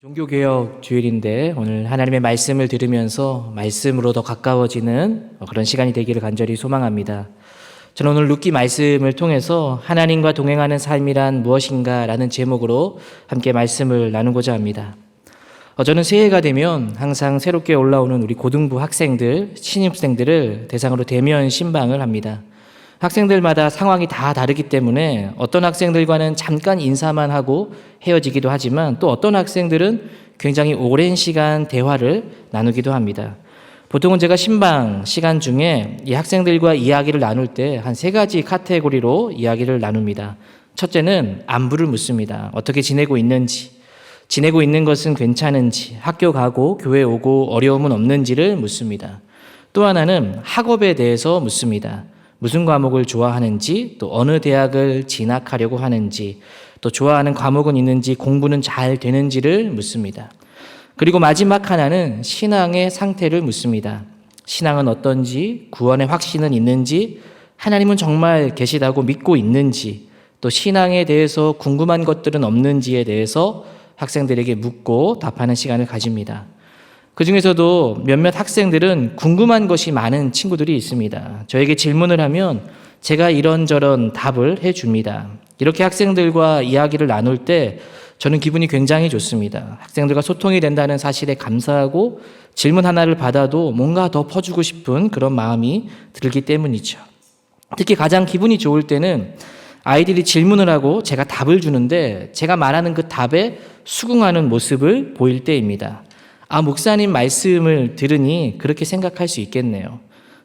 종교개혁 주일인데 오늘 하나님의 말씀을 들으면서 말씀으로 더 가까워지는 그런 시간이 되기를 간절히 소망합니다. 저는 오늘 룻기 말씀을 통해서 하나님과 동행하는 삶이란 무엇인가 라는 제목으로 함께 말씀을 나누고자 합니다. 저는 새해가 되면 항상 새롭게 올라오는 우리 고등부 학생들, 신입생들을 대상으로 대면 신방을 합니다. 학생들마다 상황이 다 다르기 때문에 어떤 학생들과는 잠깐 인사만 하고 헤어지기도 하지만 또 어떤 학생들은 굉장히 오랜 시간 대화를 나누기도 합니다. 보통은 제가 신방 시간 중에 이 학생들과 이야기를 나눌 때 한 3가지 카테고리로 이야기를 나눕니다. 첫째는 안부를 묻습니다. 어떻게 지내고 있는지, 지내고 있는 것은 괜찮은지, 학교 가고 교회 오고 어려움은 없는지를 묻습니다. 또 하나는 학업에 대해서 묻습니다. 무슨 과목을 좋아하는지, 또 어느 대학을 진학하려고 하는지, 또 좋아하는 과목은 있는지, 공부는 잘 되는지를 묻습니다. 그리고 마지막 하나는 신앙의 상태를 묻습니다. 신앙은 어떤지, 구원의 확신은 있는지, 하나님은 정말 계시다고 믿고 있는지, 또 신앙에 대해서 궁금한 것들은 없는지에 대해서 학생들에게 묻고 답하는 시간을 가집니다. 그 중에서도 몇몇 학생들은 궁금한 것이 많은 친구들이 있습니다. 저에게 질문을 하면 제가 이런저런 답을 해줍니다. 이렇게 학생들과 이야기를 나눌 때 저는 기분이 굉장히 좋습니다. 학생들과 소통이 된다는 사실에 감사하고 질문 하나를 받아도 뭔가 더 퍼주고 싶은 그런 마음이 들기 때문이죠. 특히 가장 기분이 좋을 때는 아이들이 질문을 하고 제가 답을 주는데 제가 말하는 그 답에 수긍하는 모습을 보일 때입니다. 목사님 말씀을 들으니 그렇게 생각할 수 있겠네요.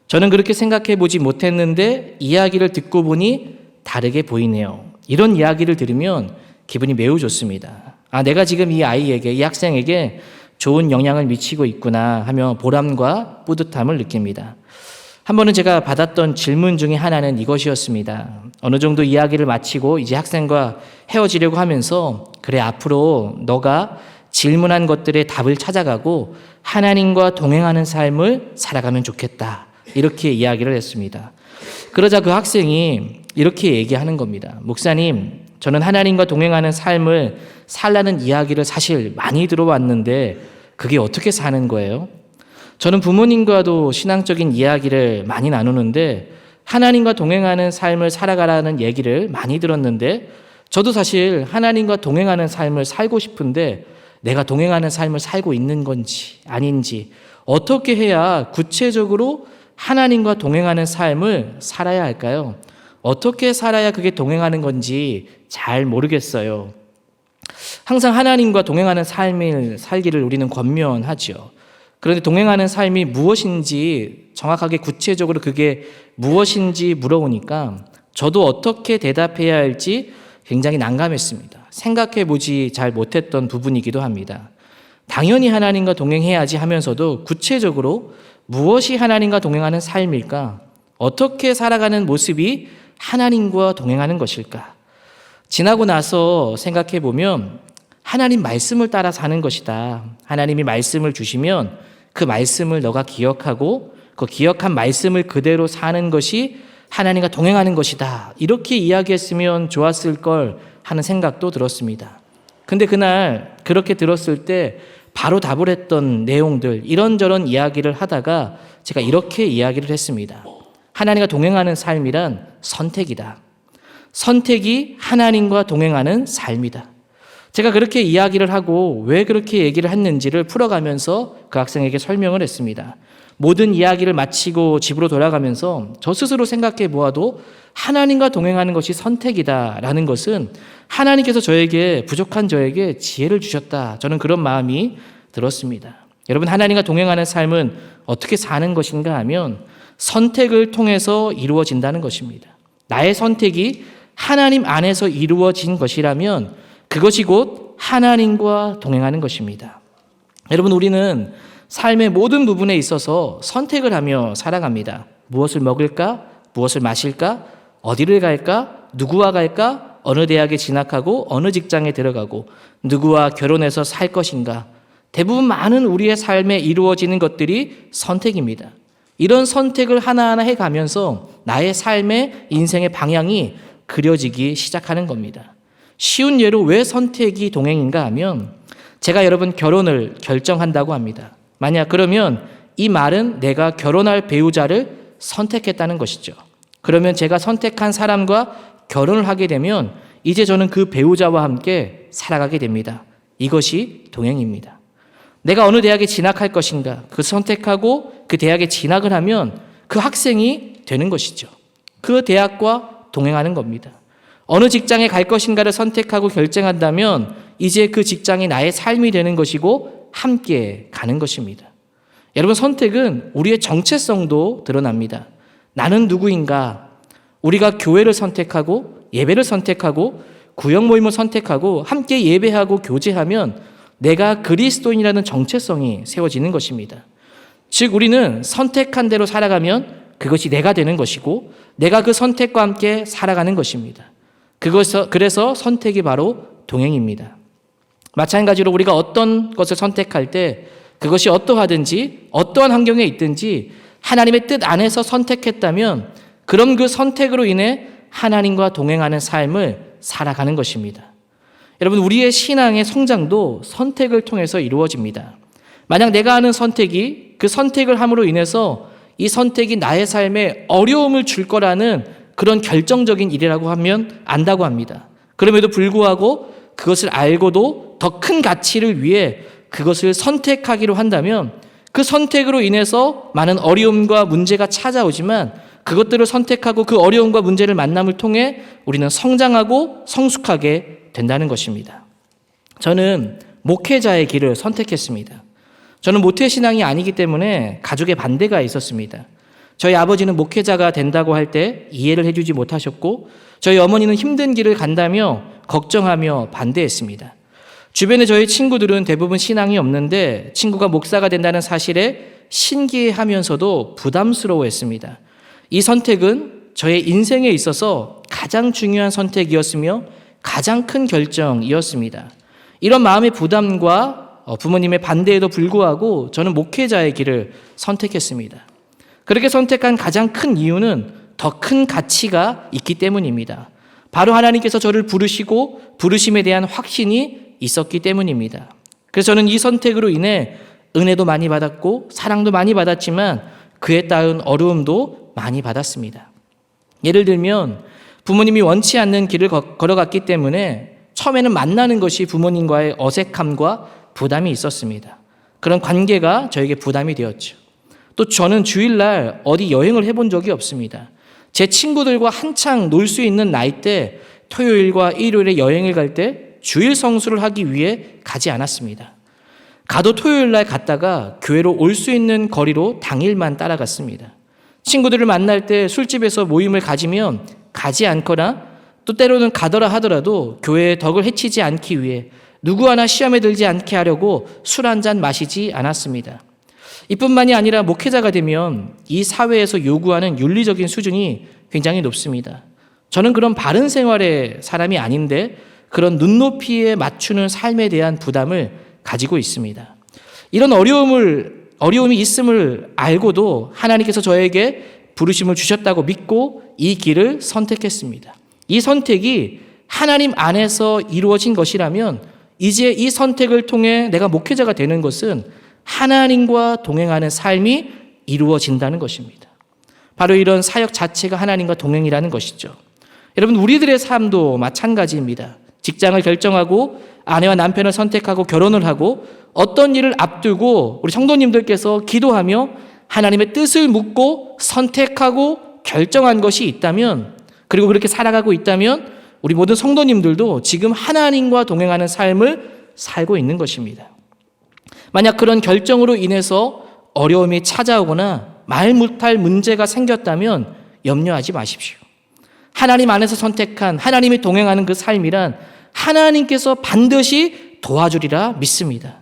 저는 그렇게 생각해 보지 못했는데 이야기를 듣고 보니 다르게 보이네요. 이런 이야기를 들으면 기분이 매우 좋습니다. 내가 지금 이 아이에게, 이 학생에게 좋은 영향을 미치고 있구나 하며 보람과 뿌듯함을 느낍니다. 한 번은 제가 받았던 질문 중에 하나는 이것이었습니다. 어느 정도 이야기를 마치고 이제 학생과 헤어지려고 하면서 그래, 앞으로 너가 질문한 것들의 답을 찾아가고 하나님과 동행하는 삶을 살아가면 좋겠다. 이렇게 이야기를 했습니다. 그러자 그 학생이 이렇게 얘기하는 겁니다. 목사님, 저는 하나님과 동행하는 삶을 살라는 이야기를 사실 많이 들어왔는데 그게 어떻게 사는 거예요? 저는 부모님과도 신앙적인 이야기를 많이 나누는데 하나님과 동행하는 삶을 살아가라는 얘기를 많이 들었는데 저도 사실 하나님과 동행하는 삶을 살고 싶은데 내가 동행하는 삶을 살고 있는 건지 아닌지, 어떻게 해야 구체적으로 하나님과 동행하는 삶을 살아야 할까요? 어떻게 살아야 그게 동행하는 건지 잘 모르겠어요. 항상 하나님과 동행하는 삶을 살기를 우리는 권면하죠. 그런데 동행하는 삶이 무엇인지 정확하게 구체적으로 그게 무엇인지 물어보니까 저도 어떻게 대답해야 할지 굉장히 난감했습니다. 생각해보지 잘 못했던 부분이기도 합니다. 당연히 하나님과 동행해야지 하면서도 구체적으로 무엇이 하나님과 동행하는 삶일까? 어떻게 살아가는 모습이 하나님과 동행하는 것일까? 지나고 나서 생각해보면 하나님 말씀을 따라 사는 것이다. 하나님이 말씀을 주시면 그 말씀을 너가 기억하고 그 기억한 말씀을 그대로 사는 것이 하나님과 동행하는 것이다. 이렇게 이야기했으면 좋았을 걸 하는 생각도 들었습니다. 근데 그날 그렇게 들었을 때 바로 답을 했던 내용들, 이런저런 이야기를 하다가 제가 이렇게 이야기를 했습니다. 하나님과 동행하는 삶이란 선택이다. 선택이 하나님과 동행하는 삶이다. 제가 그렇게 이야기를 하고 왜 그렇게 얘기를 했는지를 풀어가면서 그 학생에게 설명을 했습니다. 모든 이야기를 마치고 집으로 돌아가면서 저 스스로 생각해 보아도 하나님과 동행하는 것이 선택이다라는 것은 하나님께서 저에게, 부족한 저에게 지혜를 주셨다. 저는 그런 마음이 들었습니다. 여러분, 하나님과 동행하는 삶은 어떻게 사는 것인가 하면 선택을 통해서 이루어진다는 것입니다. 나의 선택이 하나님 안에서 이루어진 것이라면 그것이 곧 하나님과 동행하는 것입니다. 여러분, 우리는 삶의 모든 부분에 있어서 선택을 하며 살아갑니다. 무엇을 먹을까? 무엇을 마실까? 어디를 갈까? 누구와 갈까? 어느 대학에 진학하고 어느 직장에 들어가고 누구와 결혼해서 살 것인가? 대부분 많은 우리의 삶에 이루어지는 것들이 선택입니다. 이런 선택을 하나하나 해가면서 나의 삶의 인생의 방향이 그려지기 시작하는 겁니다. 쉬운 예로 왜 선택이 동행인가 하면 제가 여러분 결혼을 결정한다고 합니다. 만약 그러면 이 말은 내가 결혼할 배우자를 선택했다는 것이죠. 그러면 제가 선택한 사람과 결혼을 하게 되면 이제 저는 그 배우자와 함께 살아가게 됩니다. 이것이 동행입니다. 내가 어느 대학에 진학할 것인가, 그 선택하고 그 대학에 진학을 하면 그 학생이 되는 것이죠. 그 대학과 동행하는 겁니다. 어느 직장에 갈 것인가를 선택하고 결정한다면 이제 그 직장이 나의 삶이 되는 것이고 함께 가는 것입니다. 여러분, 선택은 우리의 정체성도 드러납니다. 나는 누구인가? 우리가 교회를 선택하고 예배를 선택하고 구역 모임을 선택하고 함께 예배하고 교제하면 내가 그리스도인이라는 정체성이 세워지는 것입니다. 즉 우리는 선택한 대로 살아가면 그것이 내가 되는 것이고 내가 그 선택과 함께 살아가는 것입니다. 그래서 선택이 바로 동행입니다. 마찬가지로 우리가 어떤 것을 선택할 때 그것이 어떠하든지 어떠한 환경에 있든지 하나님의 뜻 안에서 선택했다면 그럼 그 선택으로 인해 하나님과 동행하는 삶을 살아가는 것입니다. 여러분, 우리의 신앙의 성장도 선택을 통해서 이루어집니다. 만약 내가 하는 선택이 그 선택을 함으로 인해서 이 선택이 나의 삶에 어려움을 줄 거라는 그런 결정적인 일이라고 하면 안다고 합니다. 그럼에도 불구하고 그것을 알고도 더 큰 가치를 위해 그것을 선택하기로 한다면 그 선택으로 인해서 많은 어려움과 문제가 찾아오지만 그것들을 선택하고 그 어려움과 문제를 만남을 통해 우리는 성장하고 성숙하게 된다는 것입니다. 저는 목회자의 길을 선택했습니다. 저는 모태신앙이 아니기 때문에 가족의 반대가 있었습니다. 저희 아버지는 목회자가 된다고 할 때 이해를 해주지 못하셨고 저희 어머니는 힘든 길을 간다며 걱정하며 반대했습니다. 주변의 저희 친구들은 대부분 신앙이 없는데 친구가 목사가 된다는 사실에 신기해하면서도 부담스러워했습니다. 이 선택은 저의 인생에 있어서 가장 중요한 선택이었으며 가장 큰 결정이었습니다. 이런 마음의 부담과 부모님의 반대에도 불구하고 저는 목회자의 길을 선택했습니다. 그렇게 선택한 가장 큰 이유는 더 큰 가치가 있기 때문입니다. 바로 하나님께서 저를 부르시고 부르심에 대한 확신이 있었기 때문입니다. 그래서 저는 이 선택으로 인해 은혜도 많이 받았고 사랑도 많이 받았지만 그에 따른 어려움도 많이 받았습니다. 예를 들면 부모님이 원치 않는 길을 걸어갔기 때문에 처음에는 만나는 것이 부모님과의 어색함과 부담이 있었습니다. 그런 관계가 저에게 부담이 되었죠. 또 저는 주일날 어디 여행을 해본 적이 없습니다. 제 친구들과 한창 놀 수 있는 나이 때 토요일과 일요일에 여행을 갈 때 주일 성수를 하기 위해 가지 않았습니다. 가도 토요일날 갔다가 교회로 올 수 있는 거리로 당일만 따라갔습니다. 친구들을 만날 때 술집에서 모임을 가지면 가지 않거나 또 때로는 가더라 하더라도 교회의 덕을 해치지 않기 위해 누구 하나 시험에 들지 않게 하려고 술 한 잔 마시지 않았습니다. 이뿐만이 아니라 목회자가 되면 이 사회에서 요구하는 윤리적인 수준이 굉장히 높습니다. 저는 그런 바른 생활의 사람이 아닌데 그런 눈높이에 맞추는 삶에 대한 부담을 가지고 있습니다. 이런 어려움이 있음을 알고도 하나님께서 저에게 부르심을 주셨다고 믿고 이 길을 선택했습니다. 이 선택이 하나님 안에서 이루어진 것이라면 이제 이 선택을 통해 내가 목회자가 되는 것은 하나님과 동행하는 삶이 이루어진다는 것입니다. 바로 이런 사역 자체가 하나님과 동행이라는 것이죠. 여러분, 우리들의 삶도 마찬가지입니다. 직장을 결정하고 아내와 남편을 선택하고 결혼을 하고 어떤 일을 앞두고 우리 성도님들께서 기도하며 하나님의 뜻을 묻고 선택하고 결정한 것이 있다면 그리고 그렇게 살아가고 있다면 우리 모든 성도님들도 지금 하나님과 동행하는 삶을 살고 있는 것입니다. 만약 그런 결정으로 인해서 어려움이 찾아오거나 말 못할 문제가 생겼다면 염려하지 마십시오. 하나님 안에서 선택한 하나님이 동행하는 그 삶이란 하나님께서 반드시 도와주리라 믿습니다.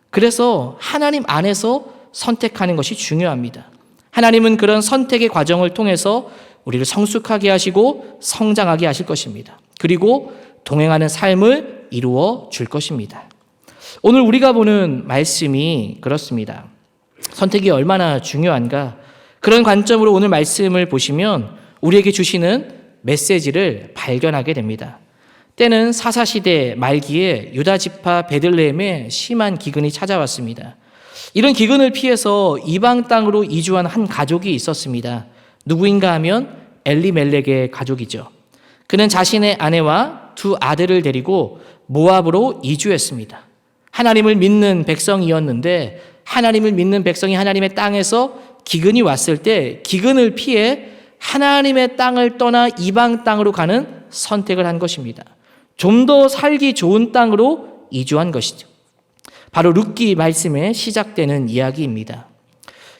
그래서 하나님 안에서 선택하는 것이 중요합니다. 하나님은 그런 선택의 과정을 통해서 우리를 성숙하게 하시고 성장하게 하실 것입니다. 그리고 동행하는 삶을 이루어 줄 것입니다. 오늘 우리가 보는 말씀이 그렇습니다. 선택이 얼마나 중요한가? 그런 관점으로 오늘 말씀을 보시면 우리에게 주시는 메시지를 발견하게 됩니다. 때는 사사시대 말기에 유다 지파 베들레헴에 심한 기근이 찾아왔습니다. 이런 기근을 피해서 이방 땅으로 이주한 한 가족이 있었습니다. 누구인가 하면 엘리멜렉의 가족이죠. 그는 자신의 아내와 두 아들을 데리고 모압으로 이주했습니다. 하나님을 믿는 백성이었는데 하나님을 믿는 백성이 하나님의 땅에서 기근이 왔을 때 기근을 피해 하나님의 땅을 떠나 이방 땅으로 가는 선택을 한 것입니다. 좀 더 살기 좋은 땅으로 이주한 것이죠. 바로 룻기 말씀에 시작되는 이야기입니다.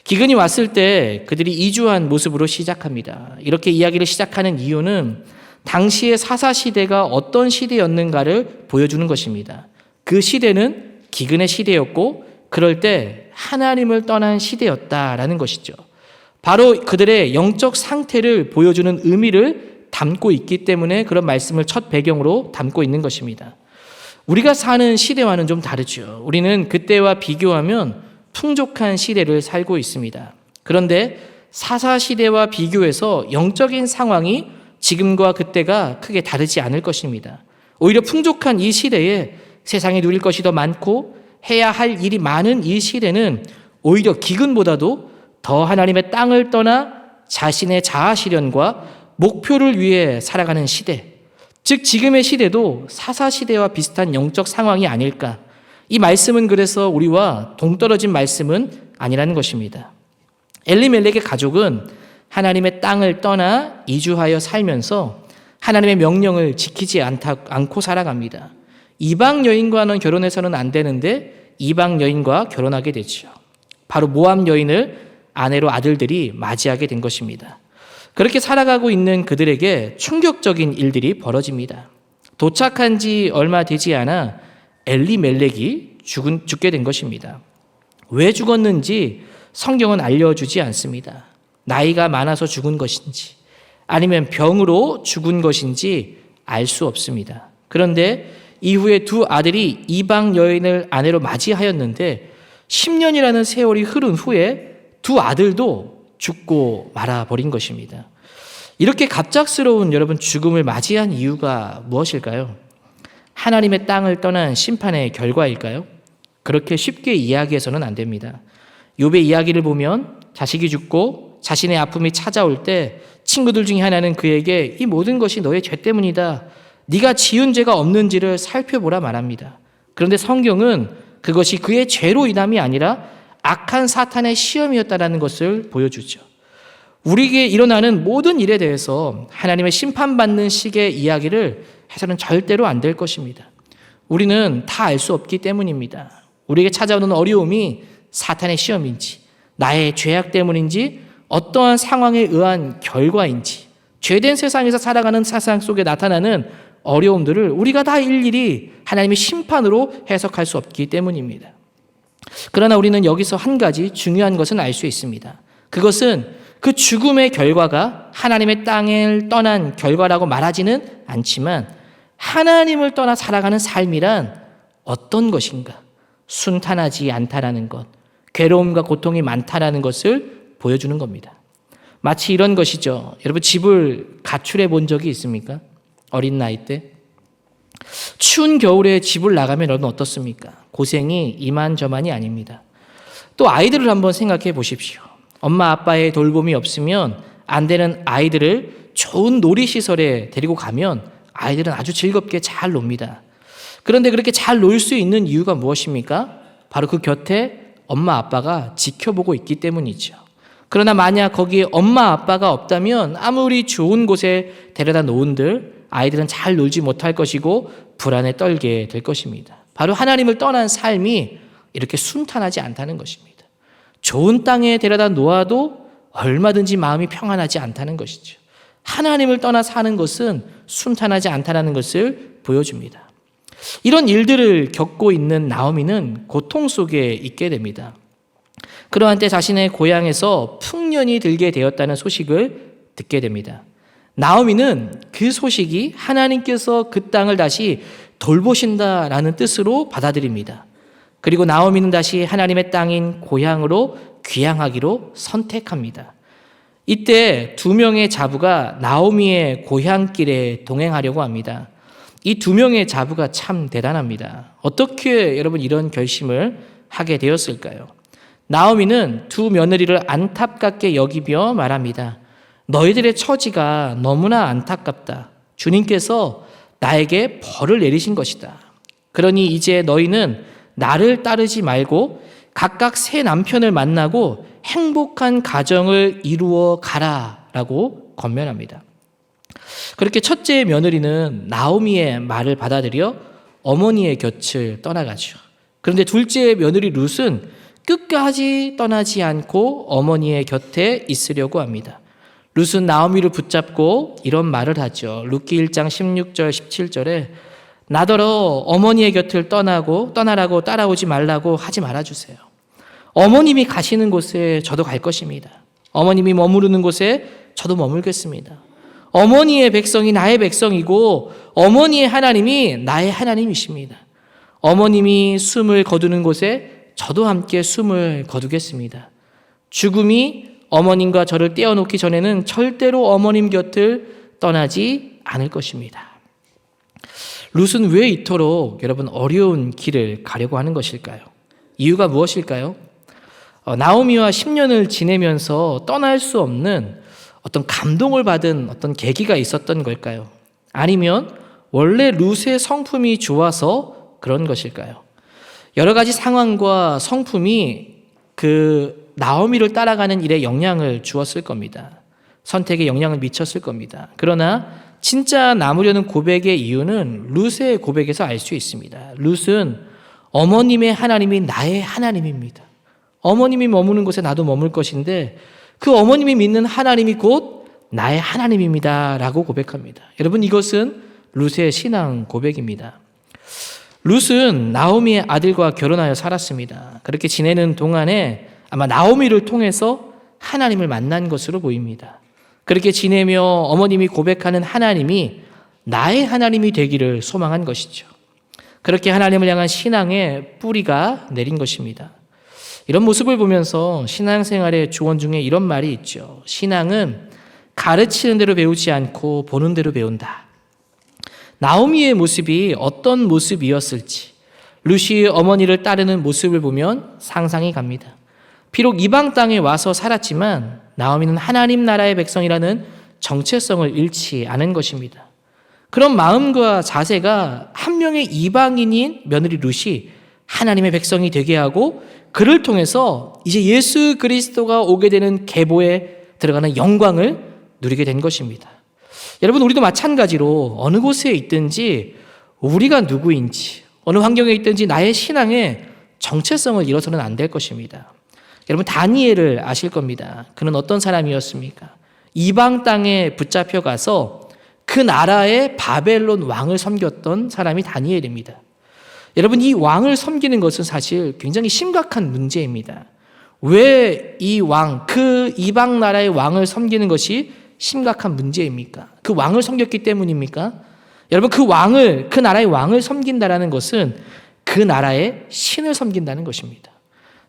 기근이 왔을 때 그들이 이주한 모습으로 시작합니다. 이렇게 이야기를 시작하는 이유는 당시의 사사시대가 어떤 시대였는가를 보여주는 것입니다. 그 시대는 기근의 시대였고 그럴 때 하나님을 떠난 시대였다라는 것이죠. 바로 그들의 영적 상태를 보여주는 의미를 담고 있기 때문에 그런 말씀을 첫 배경으로 담고 있는 것입니다. 우리가 사는 시대와는 좀 다르죠. 우리는 그때와 비교하면 풍족한 시대를 살고 있습니다. 그런데 사사시대와 비교해서 영적인 상황이 지금과 그때가 크게 다르지 않을 것입니다. 오히려 풍족한 이 시대에 세상에 누릴 것이 더 많고 해야 할 일이 많은 이 시대는 오히려 기근보다도 더 하나님의 땅을 떠나 자신의 자아 실현과 목표를 위해 살아가는 시대, 즉 지금의 시대도 사사시대와 비슷한 영적 상황이 아닐까. 이 말씀은 그래서 우리와 동떨어진 말씀은 아니라는 것입니다. 엘리멜렉의 가족은 하나님의 땅을 떠나 이주하여 살면서 하나님의 명령을 지키지 않고 살아갑니다. 이방 여인과는 결혼해서는 안 되는데 이방 여인과 결혼하게 되죠. 바로 모압 여인을 아내로 아들들이 맞이하게 된 것입니다. 그렇게 살아가고 있는 그들에게 충격적인 일들이 벌어집니다. 도착한 지 얼마 되지 않아 엘리멜렉이 죽게 된 것입니다. 왜 죽었는지 성경은 알려주지 않습니다. 나이가 많아서 죽은 것인지 아니면 병으로 죽은 것인지 알 수 없습니다. 그런데 이후에 두 아들이 이방 여인을 아내로 맞이하였는데 10년이라는 세월이 흐른 후에 두 아들도 죽고 말아버린 것입니다. 이렇게 갑작스러운 여러분 죽음을 맞이한 이유가 무엇일까요? 하나님의 땅을 떠난 심판의 결과일까요? 그렇게 쉽게 이야기해서는 안 됩니다. 욥의 이야기를 보면 자식이 죽고 자신의 아픔이 찾아올 때 친구들 중에 하나는 그에게 이 모든 것이 너의 죄 때문이다. 네가 지은 죄가 없는지를 살펴보라 말합니다. 그런데 성경은 그것이 그의 죄로 인함이 아니라 악한 사탄의 시험이었다라는 것을 보여주죠. 우리에게 일어나는 모든 일에 대해서 하나님의 심판받는 식의 이야기를 해서는 절대로 안 될 것입니다. 우리는 다 알 수 없기 때문입니다. 우리에게 찾아오는 어려움이 사탄의 시험인지 나의 죄악 때문인지 어떠한 상황에 의한 결과인지 죄된 세상에서 살아가는 세상 속에 나타나는 어려움들을 우리가 다 일일이 하나님의 심판으로 해석할 수 없기 때문입니다. 그러나 우리는 여기서 한 가지 중요한 것은 알 수 있습니다. 그것은 그 죽음의 결과가 하나님의 땅을 떠난 결과라고 말하지는 않지만 하나님을 떠나 살아가는 삶이란 어떤 것인가? 순탄하지 않다라는 것, 괴로움과 고통이 많다라는 것을 보여주는 겁니다. 마치 이런 것이죠. 여러분 집을 가출해 본 적이 있습니까? 어린 나이 때? 추운 겨울에 집을 나가면 여러분 어떻습니까? 고생이 이만저만이 아닙니다. 또 아이들을 한번 생각해 보십시오. 엄마 아빠의 돌봄이 없으면 안 되는 아이들을 좋은 놀이시설에 데리고 가면 아이들은 아주 즐겁게 잘 놉니다. 그런데 그렇게 잘 놀 수 있는 이유가 무엇입니까? 바로 그 곁에 엄마 아빠가 지켜보고 있기 때문이죠. 그러나 만약 거기에 엄마 아빠가 없다면 아무리 좋은 곳에 데려다 놓은들 아이들은 잘 놀지 못할 것이고 불안에 떨게 될 것입니다. 바로 하나님을 떠난 삶이 이렇게 순탄하지 않다는 것입니다. 좋은 땅에 데려다 놓아도 얼마든지 마음이 평안하지 않다는 것이죠. 하나님을 떠나 사는 것은 순탄하지 않다는 것을 보여줍니다. 이런 일들을 겪고 있는 나오미는 고통 속에 있게 됩니다. 그러한 때 자신의 고향에서 풍년이 들게 되었다는 소식을 듣게 됩니다. 나오미는 그 소식이 하나님께서 그 땅을 다시 돌보신다라는 뜻으로 받아들입니다. 그리고 나오미는 다시 하나님의 땅인 고향으로 귀향하기로 선택합니다. 이때 두 명의 자부가 나오미의 고향길에 동행하려고 합니다. 이 두 명의 자부가 참 대단합니다. 어떻게 여러분 이런 결심을 하게 되었을까요? 나오미는 두 며느리를 안타깝게 여기며 말합니다. 너희들의 처지가 너무나 안타깝다. 주님께서 나에게 벌을 내리신 것이다. 그러니 이제 너희는 나를 따르지 말고 각각 새 남편을 만나고 행복한 가정을 이루어 가라라고 권면합니다. 그렇게 첫째 며느리는 나오미의 말을 받아들여 어머니의 곁을 떠나가죠. 그런데 둘째 며느리 룻은 끝까지 떠나지 않고 어머니의 곁에 있으려고 합니다. 룻은 나오미를 붙잡고 이런 말을 하죠. 룻기 1장 16절 17절에 나더러 어머니의 곁을 떠나라고 따라오지 말라고 하지 말아주세요. 어머님이 가시는 곳에 저도 갈 것입니다. 어머님이 머무르는 곳에 저도 머물겠습니다. 어머니의 백성이 나의 백성이고 어머니의 하나님이 나의 하나님이십니다. 어머님이 숨을 거두는 곳에 저도 함께 숨을 거두겠습니다. 죽음이 어머님과 저를 떼어놓기 전에는 절대로 어머님 곁을 떠나지 않을 것입니다. 룻은 왜 이토록 여러분 어려운 길을 가려고 하는 것일까요? 이유가 무엇일까요? 나오미와 10년을 지내면서 떠날 수 없는 어떤 감동을 받은 어떤 계기가 있었던 걸까요? 아니면 원래 룻의 성품이 좋아서 그런 것일까요? 여러 가지 상황과 성품이 그 나오미를 따라가는 일에 영향을 주었을 겁니다. 선택에 영향을 미쳤을 겁니다. 그러나 진짜 남으려는 고백의 이유는 룻의 고백에서 알 수 있습니다. 룻은 어머님의 하나님이 나의 하나님입니다. 어머님이 머무는 곳에 나도 머물 것인데 그 어머님이 믿는 하나님이 곧 나의 하나님입니다 라고 고백합니다. 여러분 이것은 룻의 신앙 고백입니다. 룻은 나오미의 아들과 결혼하여 살았습니다. 그렇게 지내는 동안에 아마 나오미를 통해서 하나님을 만난 것으로 보입니다. 그렇게 지내며 어머님이 고백하는 하나님이 나의 하나님이 되기를 소망한 것이죠. 그렇게 하나님을 향한 신앙의 뿌리가 내린 것입니다. 이런 모습을 보면서 신앙생활의 조언 중에 이런 말이 있죠. 신앙은 가르치는 대로 배우지 않고 보는 대로 배운다. 나오미의 모습이 어떤 모습이었을지 룻이 어머니를 따르는 모습을 보면 상상이 갑니다. 비록 이방 땅에 와서 살았지만 나오미는 하나님 나라의 백성이라는 정체성을 잃지 않은 것입니다. 그런 마음과 자세가 한 명의 이방인인 며느리 룻이 하나님의 백성이 되게 하고 그를 통해서 이제 예수 그리스도가 오게 되는 계보에 들어가는 영광을 누리게 된 것입니다. 여러분 우리도 마찬가지로 어느 곳에 있든지 우리가 누구인지 어느 환경에 있든지 나의 신앙의 정체성을 잃어서는 안 될 것입니다. 여러분 다니엘을 아실 겁니다. 그는 어떤 사람이었습니까? 이방 땅에 붙잡혀 가서 그 나라의 바벨론 왕을 섬겼던 사람이 다니엘입니다. 여러분 이 왕을 섬기는 것은 사실 굉장히 심각한 문제입니다. 왜 이 왕, 그 이방 나라의 왕을 섬기는 것이 심각한 문제입니까? 그 왕을 섬겼기 때문입니까? 여러분 그 나라의 왕을 섬긴다라는 것은 그 나라의 신을 섬긴다는 것입니다.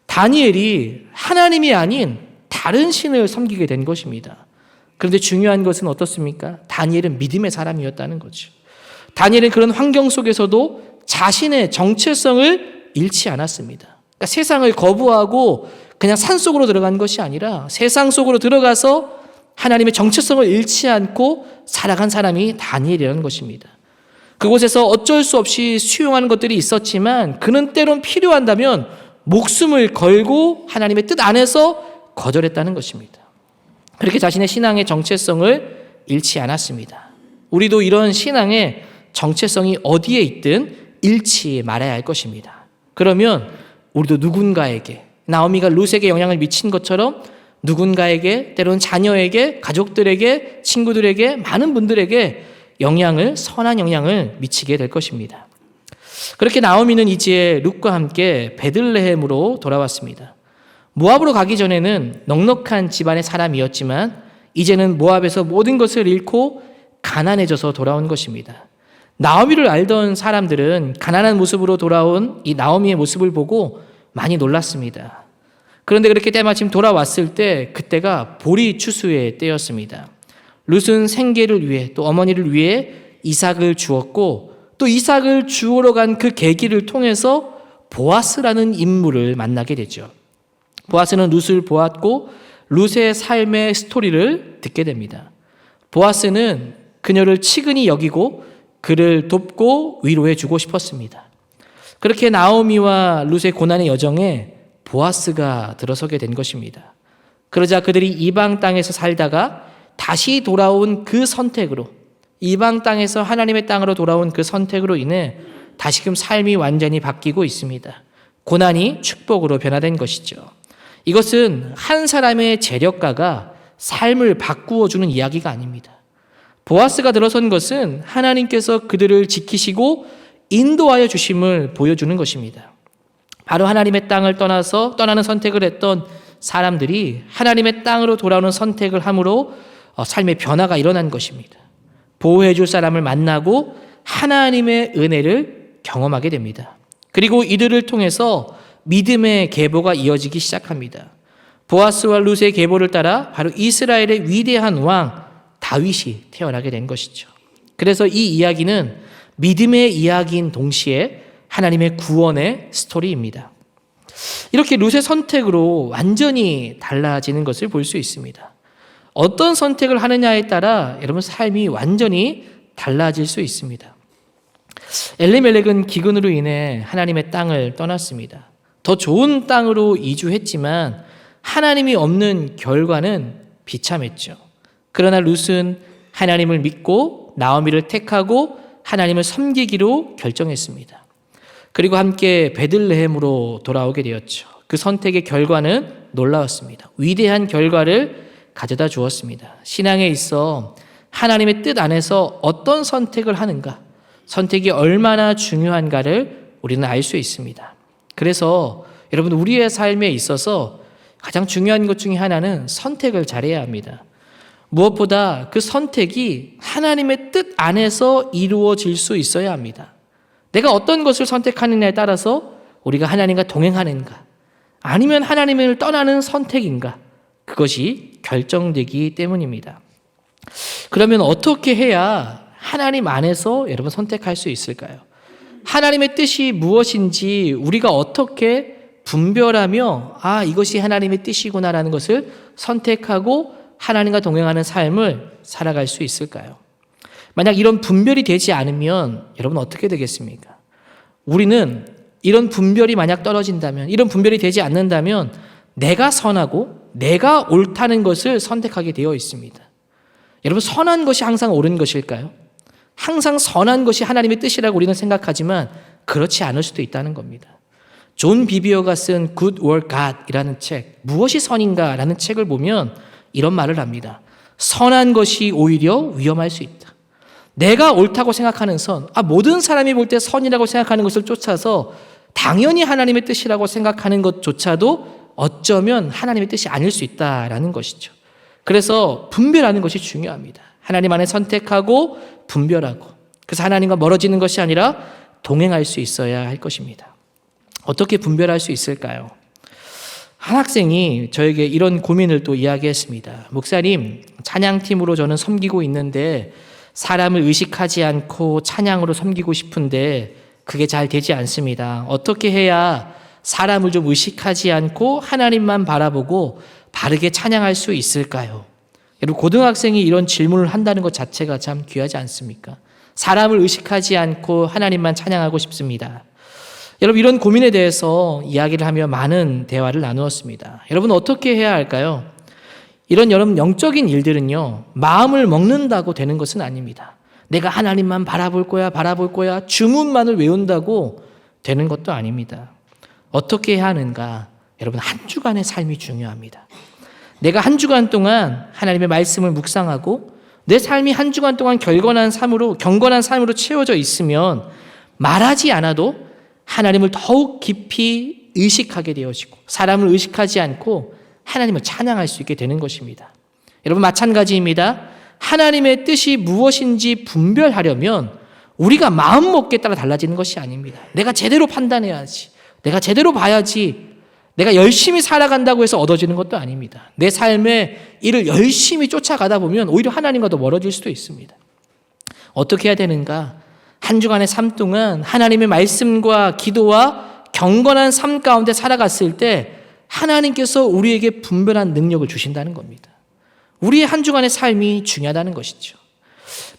다니엘이 하나님이 아닌 다른 신을 섬기게 된 것입니다. 그런데 중요한 것은 어떻습니까? 다니엘은 믿음의 사람이었다는 거죠. 다니엘은 그런 환경 속에서도 자신의 정체성을 잃지 않았습니다. 그러니까 세상을 거부하고 그냥 산속으로 들어간 것이 아니라 세상 속으로 들어가서 하나님의 정체성을 잃지 않고 살아간 사람이 다니엘이라는 것입니다. 그곳에서 어쩔 수 없이 수용하는 것들이 있었지만 그는 때론 필요한다면 목숨을 걸고 하나님의 뜻 안에서 거절했다는 것입니다. 그렇게 자신의 신앙의 정체성을 잃지 않았습니다. 우리도 이런 신앙의 정체성이 어디에 있든 잃지 말아야 할 것입니다. 그러면 우리도 누군가에게 나오미가 룻에게 영향을 미친 것처럼 누군가에게 때로는 자녀에게 가족들에게 친구들에게 많은 분들에게 선한 영향을 미치게 될 것입니다. 그렇게 나오미는 이제 룻과 함께 베들레헴으로 돌아왔습니다. 모압으로 가기 전에는 넉넉한 집안의 사람이었지만 이제는 모압에서 모든 것을 잃고 가난해져서 돌아온 것입니다. 나오미를 알던 사람들은 가난한 모습으로 돌아온 이 나오미의 모습을 보고 많이 놀랐습니다. 그런데 그렇게 때마침 돌아왔을 때 그때가 보리 추수의 때였습니다. 룻은 생계를 위해 또 어머니를 위해 이삭을 주었고 또 이삭을 주우러 간 그 계기를 통해서 보아스라는 인물을 만나게 되죠. 보아스는 룻을 보았고 룻의 삶의 스토리를 듣게 됩니다. 보아스는 그녀를 치근히 여기고 그를 돕고 위로해 주고 싶었습니다. 그렇게 나오미와 룻의 고난의 여정에 보아스가 들어서게 된 것입니다. 그러자 그들이 이방 땅에서 살다가 다시 돌아온 그 선택으로, 이방 땅에서 하나님의 땅으로 돌아온 그 선택으로 인해 다시금 삶이 완전히 바뀌고 있습니다. 고난이 축복으로 변화된 것이죠. 이것은 한 사람의 재력가가 삶을 바꾸어 주는 이야기가 아닙니다. 보아스가 들어선 것은 하나님께서 그들을 지키시고 인도하여 주심을 보여주는 것입니다. 바로 하나님의 땅을 떠나는 선택을 했던 사람들이 하나님의 땅으로 돌아오는 선택을 함으로 삶의 변화가 일어난 것입니다. 보호해 줄 사람을 만나고 하나님의 은혜를 경험하게 됩니다. 그리고 이들을 통해서 믿음의 계보가 이어지기 시작합니다. 보아스와 룻의 계보를 따라 바로 이스라엘의 위대한 왕 다윗이 태어나게 된 것이죠. 그래서 이 이야기는 믿음의 이야기인 동시에 하나님의 구원의 스토리입니다. 이렇게 룻의 선택으로 완전히 달라지는 것을 볼 수 있습니다. 어떤 선택을 하느냐에 따라 여러분 삶이 완전히 달라질 수 있습니다. 엘리멜렉은 기근으로 인해 하나님의 땅을 떠났습니다. 더 좋은 땅으로 이주했지만 하나님이 없는 결과는 비참했죠. 그러나 룻은 하나님을 믿고 나오미를 택하고 하나님을 섬기기로 결정했습니다. 그리고 함께 베들레헴으로 돌아오게 되었죠. 그 선택의 결과는 놀라웠습니다. 위대한 결과를 가져다 주었습니다. 신앙에 있어 하나님의 뜻 안에서 어떤 선택을 하는가, 선택이 얼마나 중요한가를 우리는 알 수 있습니다. 그래서 여러분 우리의 삶에 있어서 가장 중요한 것 중에 하나는 선택을 잘해야 합니다. 무엇보다 그 선택이 하나님의 뜻 안에서 이루어질 수 있어야 합니다. 내가 어떤 것을 선택하느냐에 따라서 우리가 하나님과 동행하는가 아니면 하나님을 떠나는 선택인가 그것이 결정되기 때문입니다. 그러면 어떻게 해야 하나님 안에서 여러분 선택할 수 있을까요? 하나님의 뜻이 무엇인지 우리가 어떻게 분별하며 이것이 하나님의 뜻이구나라는 것을 선택하고 하나님과 동행하는 삶을 살아갈 수 있을까요? 만약 이런 분별이 되지 않으면 여러분 어떻게 되겠습니까? 우리는 이런 분별이 만약 떨어진다면, 이런 분별이 되지 않는다면 내가 선하고 내가 옳다는 것을 선택하게 되어 있습니다. 여러분 선한 것이 항상 옳은 것일까요? 항상 선한 것이 하나님의 뜻이라고 우리는 생각하지만 그렇지 않을 수도 있다는 겁니다. 존 비비어가 쓴 Good or God이라는 책, 무엇이 선인가라는 책을 보면 이런 말을 합니다. 선한 것이 오히려 위험할 수 있다. 내가 옳다고 생각하는 선, 모든 사람이 볼 때 선이라고 생각하는 것을 쫓아서 당연히 하나님의 뜻이라고 생각하는 것조차도 어쩌면 하나님의 뜻이 아닐 수 있다라는 것이죠. 그래서 분별하는 것이 중요합니다. 하나님 안에 선택하고 분별하고, 그래서 하나님과 멀어지는 것이 아니라 동행할 수 있어야 할 것입니다. 어떻게 분별할 수 있을까요? 한 학생이 저에게 이런 고민을 또 이야기했습니다. 목사님, 찬양팀으로 저는 섬기고 있는데 사람을 의식하지 않고 찬양으로 섬기고 싶은데 그게 잘 되지 않습니다. 어떻게 해야 사람을 좀 의식하지 않고 하나님만 바라보고 바르게 찬양할 수 있을까요? 여러분, 고등학생이 이런 질문을 한다는 것 자체가 참 귀하지 않습니까? 사람을 의식하지 않고 하나님만 찬양하고 싶습니다. 여러분, 이런 고민에 대해서 이야기를 하며 많은 대화를 나누었습니다. 여러분, 어떻게 해야 할까요? 이런 여러분 영적인 일들은요, 마음을 먹는다고 되는 것은 아닙니다. 내가 하나님만 바라볼 거야 주문만을 외운다고 되는 것도 아닙니다. 어떻게 해야 하는가? 여러분, 한 주간의 삶이 중요합니다. 내가 한 주간 동안 하나님의 말씀을 묵상하고 내 삶이 한 주간 동안 경건한 삶으로 채워져 있으면 말하지 않아도 하나님을 더욱 깊이 의식하게 되어지고 사람을 의식하지 않고 하나님을 찬양할 수 있게 되는 것입니다. 여러분, 마찬가지입니다. 하나님의 뜻이 무엇인지 분별하려면 우리가 마음먹기에 따라 달라지는 것이 아닙니다. 내가 제대로 판단해야지, 내가 제대로 봐야지, 내가 열심히 살아간다고 해서 얻어지는 것도 아닙니다. 내 삶의 일을 열심히 쫓아가다 보면 오히려 하나님과 더 멀어질 수도 있습니다. 어떻게 해야 되는가? 한 주간의 삶 동안 하나님의 말씀과 기도와 경건한 삶 가운데 살아갔을 때 하나님께서 우리에게 분별한 능력을 주신다는 겁니다. 우리의 한 주간의 삶이 중요하다는 것이죠.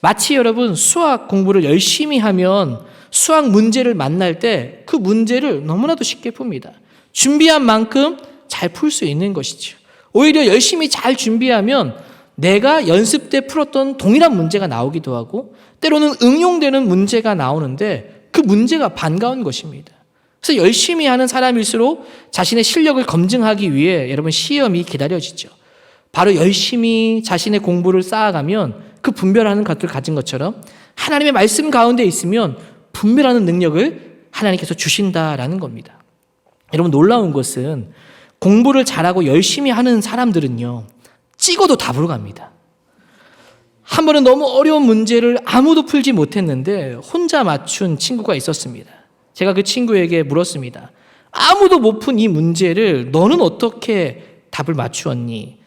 마치 여러분 수학 공부를 열심히 하면 수학 문제를 만날 때 그 문제를 너무나도 쉽게 풉니다. 준비한 만큼 잘 풀 수 있는 것이죠. 오히려 열심히 잘 준비하면 내가 연습 때 풀었던 동일한 문제가 나오기도 하고 때로는 응용되는 문제가 나오는데 그 문제가 반가운 것입니다. 그래서 열심히 하는 사람일수록 자신의 실력을 검증하기 위해 여러분 시험이 기다려지죠. 바로 열심히 자신의 공부를 쌓아가면 그 분별하는 것을 가진 것처럼 하나님의 말씀 가운데 있으면 분별하는 능력을 하나님께서 주신다라는 겁니다. 여러분 놀라운 것은 공부를 잘하고 열심히 하는 사람들은요 찍어도 답으로 갑니다. 한 번은 너무 어려운 문제를 아무도 풀지 못했는데 혼자 맞춘 친구가 있었습니다. 제가 그 친구에게 물었습니다. 아무도 못 푼 이 문제를 너는 어떻게 답을 맞추었니?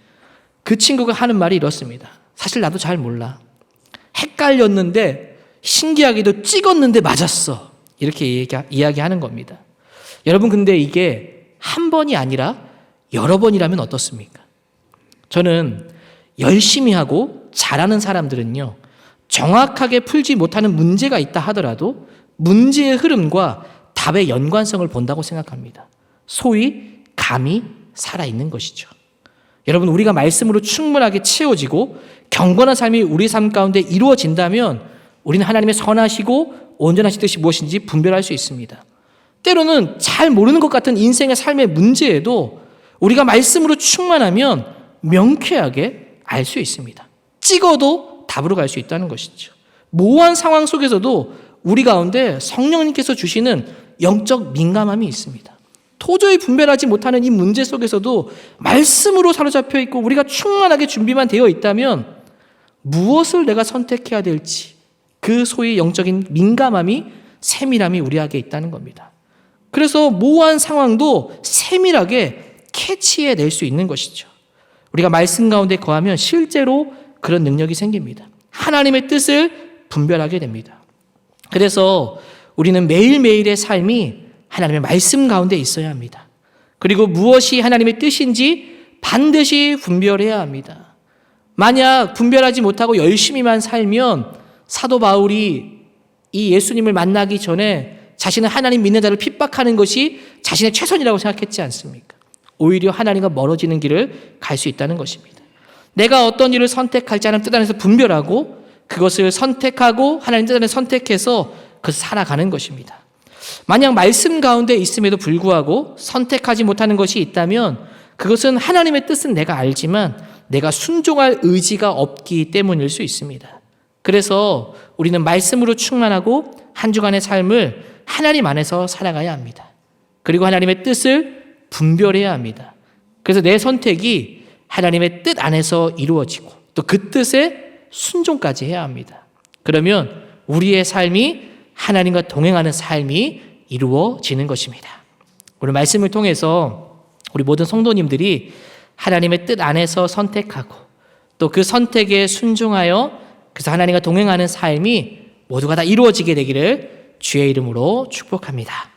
그 친구가 하는 말이 이렇습니다. 사실 나도 잘 몰라. 헷갈렸는데 신기하게도 찍었는데 맞았어. 이렇게 이야기하는 겁니다. 여러분 근데 이게 한 번이 아니라 여러 번이라면 어떻습니까? 저는 열심히 하고 잘하는 사람들은요 정확하게 풀지 못하는 문제가 있다 하더라도 문제의 흐름과 답의 연관성을 본다고 생각합니다. 소위 감이 살아있는 것이죠. 여러분 우리가 말씀으로 충분하게 채워지고 경건한 삶이 우리 삶 가운데 이루어진다면 우리는 하나님의 선하시고 온전하신 뜻이 무엇인지 분별할 수 있습니다. 때로는 잘 모르는 것 같은 인생의 삶의 문제에도 우리가 말씀으로 충만하면 명쾌하게 알 수 있습니다. 찍어도 답으로 갈 수 있다는 것이죠. 모호한 상황 속에서도 우리 가운데 성령님께서 주시는 영적 민감함이 있습니다. 도저히 분별하지 못하는 이 문제 속에서도 말씀으로 사로잡혀 있고 우리가 충만하게 준비만 되어 있다면 무엇을 내가 선택해야 될지 그 소위 영적인 민감함이 세밀함이 우리에게 있다는 겁니다. 그래서 모호한 상황도 세밀하게 캐치해낼 수 있는 것이죠. 우리가 말씀 가운데 거하면 실제로 그런 능력이 생깁니다. 하나님의 뜻을 분별하게 됩니다. 그래서 우리는 매일매일의 삶이 하나님의 말씀 가운데 있어야 합니다. 그리고 무엇이 하나님의 뜻인지 반드시 분별해야 합니다. 만약 분별하지 못하고 열심히만 살면 사도 바울이 이 예수님을 만나기 전에 자신은 하나님 믿는 자를 핍박하는 것이 자신의 최선이라고 생각했지 않습니까? 오히려 하나님과 멀어지는 길을 갈 수 있다는 것입니다. 내가 어떤 일을 선택할지 하나님 뜻 안에서 분별하고 그것을 선택하고 하나님 뜻 안에 선택해서 그것을 살아가는 것입니다. 만약 말씀 가운데 있음에도 불구하고 선택하지 못하는 것이 있다면 그것은 하나님의 뜻은 내가 알지만 내가 순종할 의지가 없기 때문일 수 있습니다. 그래서 우리는 말씀으로 충만하고 한 주간의 삶을 하나님 안에서 살아가야 합니다. 그리고 하나님의 뜻을 분별해야 합니다. 그래서 내 선택이 하나님의 뜻 안에서 이루어지고 또 그 뜻에 순종까지 해야 합니다. 그러면 우리의 삶이 하나님과 동행하는 삶이 이루어지는 것입니다. 오늘 말씀을 통해서 우리 모든 성도님들이 하나님의 뜻 안에서 선택하고 또 그 선택에 순종하여 그래서 하나님과 동행하는 삶이 모두가 다 이루어지게 되기를 주의 이름으로 축복합니다.